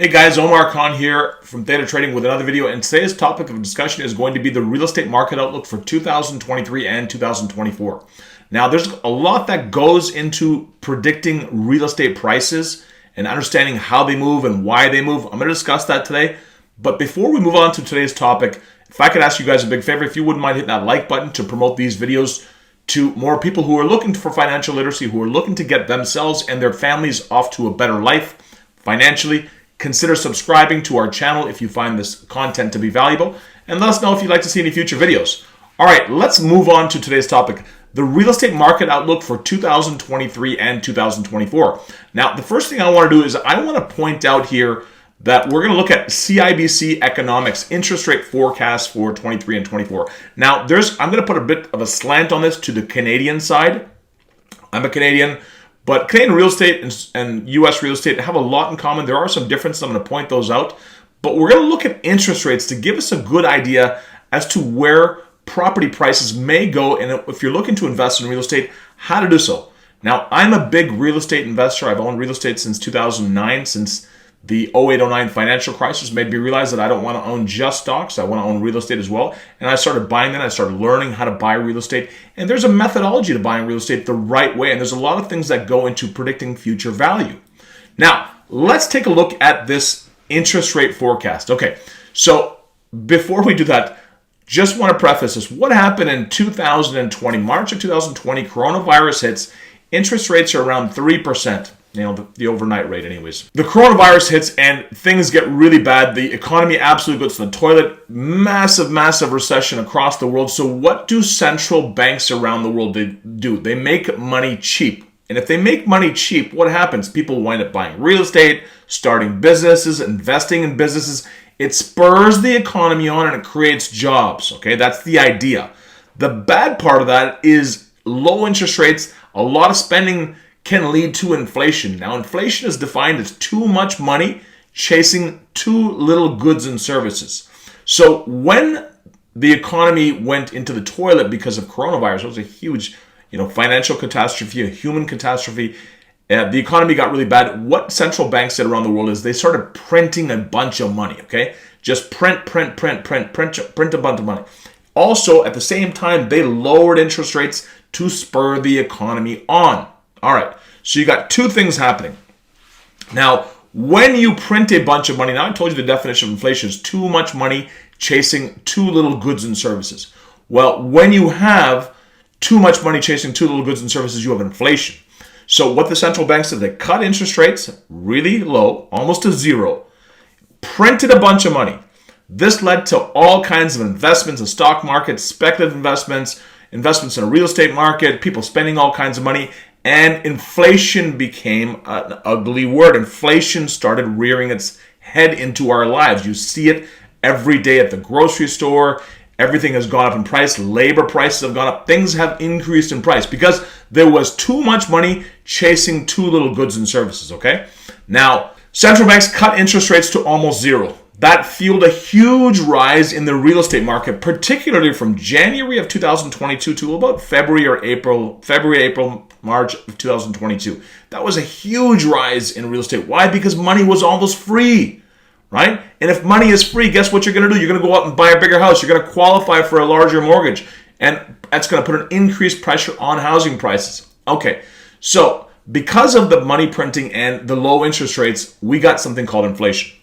Hey guys, Omar Khan here from Theta Trading with another video, and today's topic of discussion is going to be the real estate market outlook for 2023 and 2024. Now, there's a lot that goes into predicting real estate prices and understanding how they move and why they move. I'm going to discuss that today. But before we move on to today's topic, if I could ask you guys a big favor, if you wouldn't mind hitting that like button to promote these videos to more people who are looking for financial literacy, who are looking to get themselves and their families off to a better life financially. Consider subscribing to our channel if you find this content to be valuable, and let us know if you'd like to see any future videos. All right, let's move on to today's topic, the real estate market outlook for 2023 and 2024. Now, the first thing I want to do is I want to point out here that we're going to look at CIBC Economics interest rate forecast for 23 and 24. Now, I'm going to put a bit of a slant on this to the Canadian side. I'm a Canadian. But Canadian real estate and U.S. real estate have a lot in common. There are some differences. I'm going to point those out. But we're going to look at interest rates to give us a good idea as to where property prices may go, and if you're looking to invest in real estate, how to do so. Now, I'm a big real estate investor. I've owned real estate since 2009, since the 08-09 financial crisis made me realize that I don't want to own just stocks. I want to own real estate as well. And I started buying that. I started learning how to buy real estate. And there's a methodology to buying real estate the right way. And there's a lot of things that go into predicting future value. Now, let's take a look at this interest rate forecast. Okay, so before we do that, just want to preface this. What happened in 2020, March of 2020, coronavirus hits, interest rates are around 3%. The overnight rate anyways. The coronavirus hits and things get really bad. The economy absolutely goes to the toilet. Massive recession across the world. So what do central banks around the world do? They make money cheap. And if they make money cheap, what happens? People wind up buying real estate, starting businesses, investing in businesses. It spurs the economy on and it creates jobs. Okay, that's the idea. The bad part of that is low interest rates, a lot of spending can lead to inflation. Now, inflation is defined as too much money chasing too little goods and services. So when the economy went into the toilet because of coronavirus, it was a huge, financial catastrophe, a human catastrophe. The economy got really bad. What central banks did around the world is they started printing a bunch of money, okay? Just print a bunch of money. Also, at the same time, they lowered interest rates to spur the economy on. All right, so you got two things happening. Now, when you print a bunch of money, now I told you the definition of inflation is too much money chasing too little goods and services. Well, when you have too much money chasing too little goods and services, you have inflation. So what the central banks did, they cut interest rates really low, almost to zero, printed a bunch of money. This led to all kinds of investments, the stock market, speculative investments in a real estate market, people spending all kinds of money. And inflation became an ugly word. Inflation started rearing its head into our lives. You see it every day at the grocery store. Everything has gone up in price. Labor prices have gone up. Things have increased in price because there was too much money chasing too little goods and services, okay? Now, central banks cut interest rates to almost zero. That fueled a huge rise in the real estate market, particularly from January of 2022 to about February, April, March of 2022. That was a huge rise in real estate. Why? Because money was almost free, right? And if money is free, guess what you're going to do? You're going to go out and buy a bigger house. You're going to qualify for a larger mortgage. And that's going to put an increased pressure on housing prices. Okay, so because of the money printing and the low interest rates, we got something called inflation.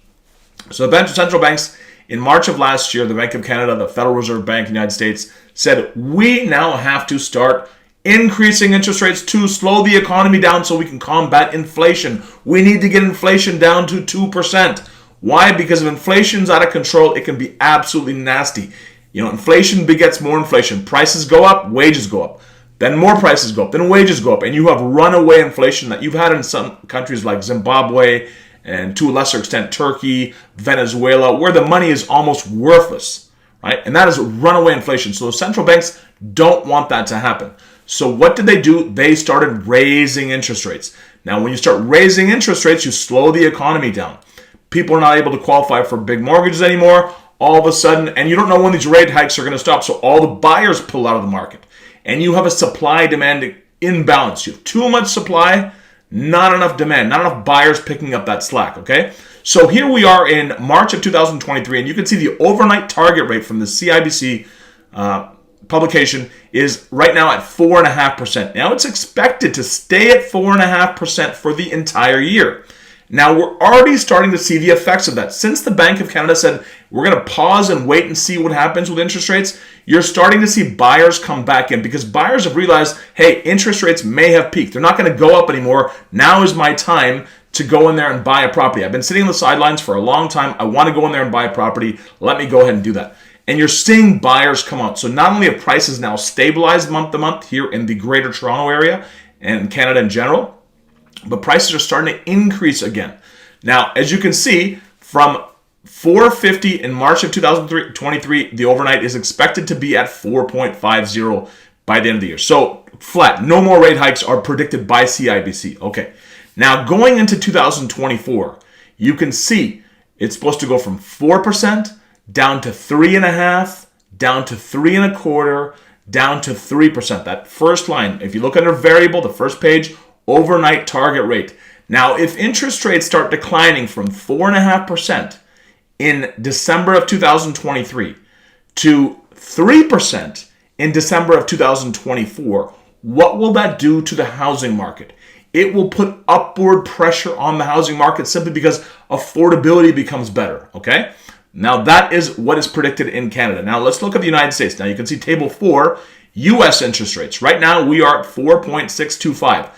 So the central banks in March of last year, the Bank of Canada, the Federal Reserve Bank in the United States, said we now have to start increasing interest rates to slow the economy down so we can combat inflation. We need to get inflation down to 2%. Why? Because if inflation's out of control, it can be absolutely nasty. Inflation begets more inflation. Prices go up, wages go up. Then more prices go up, then wages go up. And you have runaway inflation that you've had in some countries like Zimbabwe, and to a lesser extent, Turkey, Venezuela, where the money is almost worthless, right? And that is runaway inflation. So the central banks don't want that to happen. So what did they do? They started raising interest rates. Now, when you start raising interest rates, you slow the economy down. People are not able to qualify for big mortgages anymore. All of a sudden, and you don't know when these rate hikes are going to stop, so all the buyers pull out of the market. And you have a supply-demand imbalance. You have too much supply, not enough demand, not enough buyers picking up that slack, okay? So here we are in March of 2023, and you can see the overnight target rate from the CIBC publication is right now at 4.5%. Now it's expected to stay at 4.5% for the entire year. Now we're already starting to see the effects of that. Since the Bank of Canada said we're going to pause and wait and see what happens with interest rates, you're starting to see buyers come back in because buyers have realized, hey, interest rates may have peaked. They're not going to go up anymore. Now is my time to go in there and buy a property. I've been sitting on the sidelines for a long time. I want to go in there and buy a property. Let me go ahead and do that. And you're seeing buyers come out. So not only have prices now stabilized month to month here in the Greater Toronto area and Canada in general, but prices are starting to increase again. Now, as you can see, from 450 in March of 2023, the overnight is expected to be at 4.50 by the end of the year. So flat, no more rate hikes are predicted by CIBC. Okay. Now, going into 2024, you can see it's supposed to go from 4% down to 3.5%, down to 3.25%, down to 3%. That first line, if you look under variable, the first page, overnight target rate. Now, if interest rates start declining from 4.5% in December of 2023 to 3% in December of 2024, what will that do to the housing market? It will put upward pressure on the housing market simply because affordability becomes better, okay? Now, that is what is predicted in Canada. Now, let's look at the United States. Now, you can see table 4, U.S. interest rates. Right now, we are at 4.625,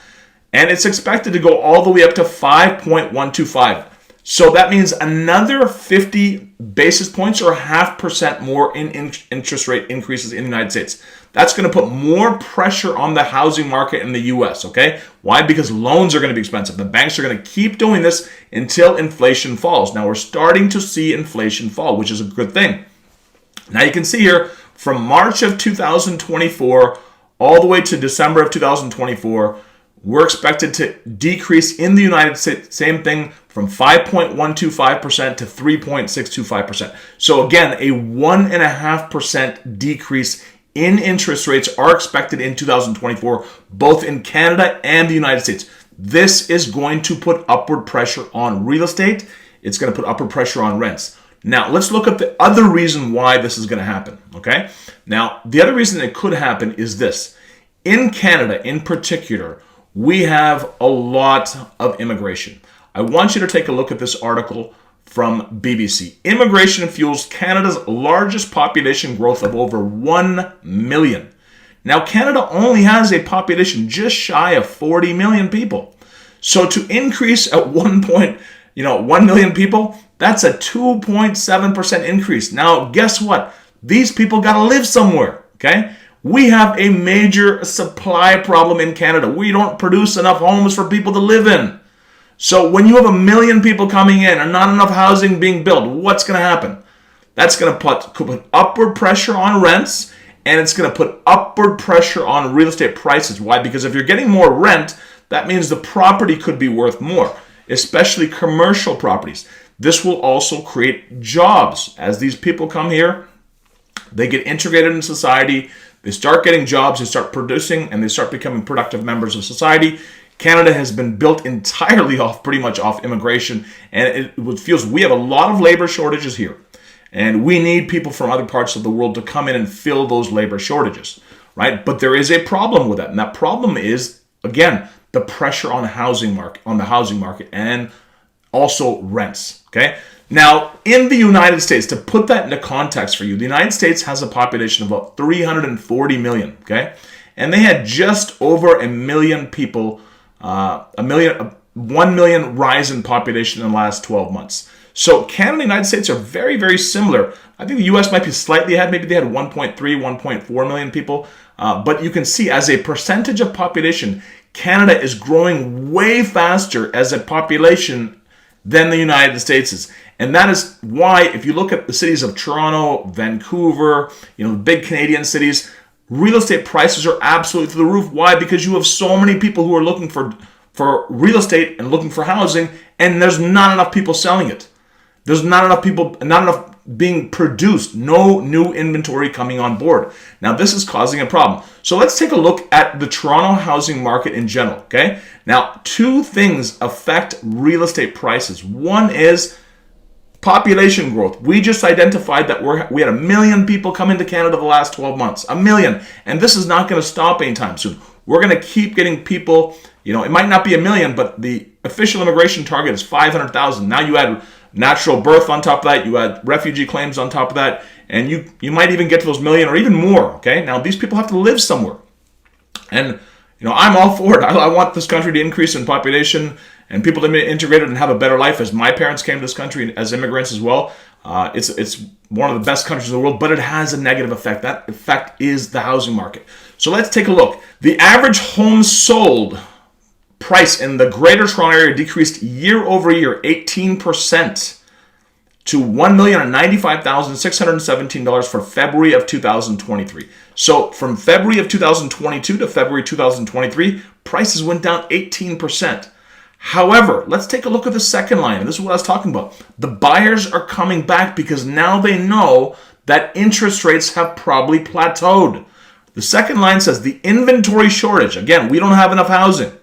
and it's expected to go all the way up to 5.125. So that means another 50 basis points or 0.5% more in interest rate increases in the United States. That's going to put more pressure on the housing market in the U.S., okay? Why? Because loans are going to be expensive. The banks are going to keep doing this until inflation falls. Now, we're starting to see inflation fall, which is a good thing. Now, you can see here from March of 2024 all the way to December of 2024, we're expected to decrease in the United States, same thing, from 5.125% to 3.625%. So again, a 1.5% decrease in interest rates are expected in 2024, both in Canada and the United States. This is going to put upward pressure on real estate. It's going to put upward pressure on rents. Now, let's look at the other reason why this is going to happen, okay? Now, the other reason it could happen is this. In Canada, in particular, we have a lot of immigration. I want you to take a look at this article from BBC. Immigration fuels Canada's largest population growth of over 1 million. Now, Canada only has a population just shy of 40 million people. So to increase at 1 million people, that's a 2.7% increase. Now, guess what? These people got to live somewhere, okay? We have a major supply problem in Canada. We don't produce enough homes for people to live in. So when you have 1 million people coming in and not enough housing being built, what's going to happen? That's going to put upward pressure on rents, and it's going to put upward pressure on real estate prices. Why? Because if you're getting more rent, that means the property could be worth more, especially commercial properties. This will also create jobs. As these people come here, they get integrated in society, they start getting jobs, they start producing, and they start becoming productive members of society. Canada has been built entirely pretty much off immigration, and it feels we have a lot of labor shortages here, and we need people from other parts of the world to come in and fill those labor shortages, right? But there is a problem with that, and that problem is, again, the pressure on the housing market, and also rents. Okay. Now, in the United States, to put that into context for you, the United States has a population of about 340 million. Okay, and they had just over 1 million people. 1 million rise in population in the last 12 months. So Canada and the United States are very, very similar. I think the U.S. might be slightly ahead. Maybe they had 1.3, 1.4 million people. But you can see as a percentage of population, Canada is growing way faster as a population than the United States is. And that is why if you look at the cities of Toronto, Vancouver, the big Canadian cities, real estate prices are absolutely through the roof. Why? Because you have so many people who are looking for real estate and looking for housing, and there's not enough people selling it. There's not enough people, not enough being produced, no new inventory coming on board. Now, this is causing a problem. So let's take a look at the Toronto housing market in general, okay? Now, two things affect real estate prices. One is population growth. We just identified that we had 1 million people come into Canada the last 12 months. 1 million. And this is not going to stop anytime soon. We're going to keep getting people, it might not be 1 million, but the official immigration target is 500,000. Now you add natural birth on top of that, you add refugee claims on top of that, and you might even get to those 1 million or even more, okay? Now these people have to live somewhere. And, I'm all for it. I want this country to increase in population and people to be integrated and have a better life, as my parents came to this country as immigrants as well. It's one of the best countries in the world, but it has a negative effect. That effect is the housing market. So let's take a look. The average home sold price in the Greater Toronto Area decreased year over year 18% to $1,095,617 for February of 2023. So from February of 2022 to February 2023, prices went down 18%. However, let's take a look at the second line, and this is what I was talking about. The buyers are coming back because now they know that interest rates have probably plateaued. The second line says the inventory shortage. Again, we don't have enough housing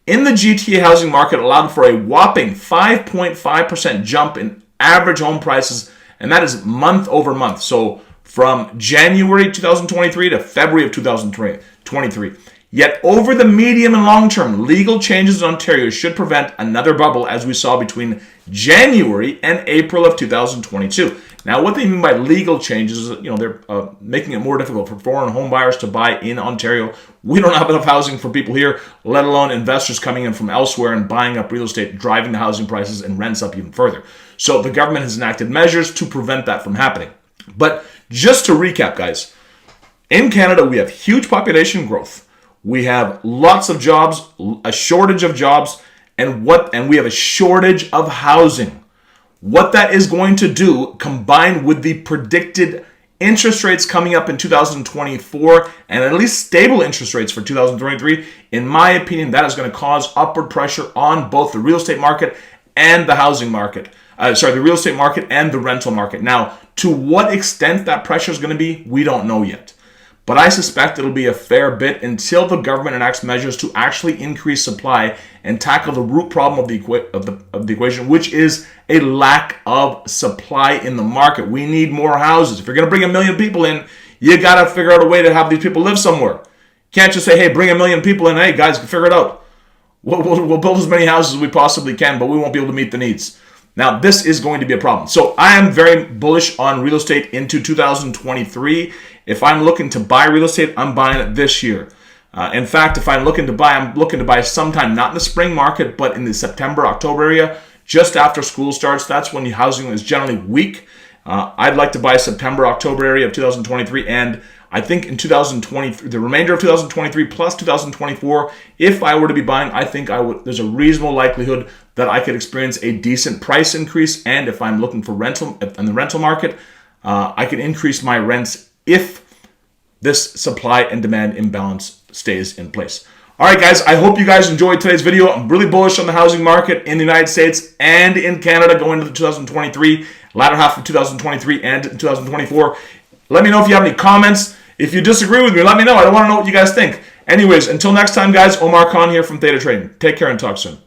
in the GTA housing market allowed for a whopping 5.5% jump in average home prices, and that is month over month. So from January 2023 to February of 2023. Yet over the medium and long term, legal changes in Ontario should prevent another bubble as we saw between January and April of 2022. Now, what they mean by legal changes is, they're making it more difficult for foreign home buyers to buy in Ontario. We don't have enough housing for people here, let alone investors coming in from elsewhere and buying up real estate, driving the housing prices and rents up even further. So the government has enacted measures to prevent that from happening. But just to recap, guys, in Canada, we have huge population growth. We have lots of jobs, a shortage of jobs, and we have a shortage of housing. What that is going to do, combined with the predicted interest rates coming up in 2024 and at least stable interest rates for 2023, in my opinion, that is going to cause upward pressure on both the real estate market and the housing market. The real estate market and the rental market. Now, to what extent that pressure is going to be, we don't know yet. But I suspect it'll be a fair bit until the government enacts measures to actually increase supply and tackle the root problem of the equation, which is a lack of supply in the market. We need more houses. If you're going to bring 1 million people in, you got to figure out a way to have these people live somewhere. Can't just say, hey, bring 1 million people in. Hey, guys, figure it out. We'll build as many houses as we possibly can, but we won't be able to meet the needs. Now, this is going to be a problem. So I am very bullish on real estate into 2023. If I'm looking to buy real estate, I'm buying it this year. In fact, if I'm looking to buy sometime, not in the spring market, but in the September, October area, just after school starts. That's when the housing is generally weak. I'd like to buy September, October area of 2023, and I think in 2023, the remainder of 2023 plus 2024, if I were to be buying, I think there's a reasonable likelihood that I could experience a decent price increase. And if I'm looking for rental in the rental market, I could increase my rents if this supply and demand imbalance stays in place. All right, guys, I hope you guys enjoyed today's video. I'm really bullish on the housing market in the United States and in Canada going into 2023, latter half of 2023 and 2024. Let me know if you have any comments. If you disagree with me, let me know. I want to know what you guys think. Anyways, until next time, guys, Omar Khan here from Theta Trading. Take care and talk soon.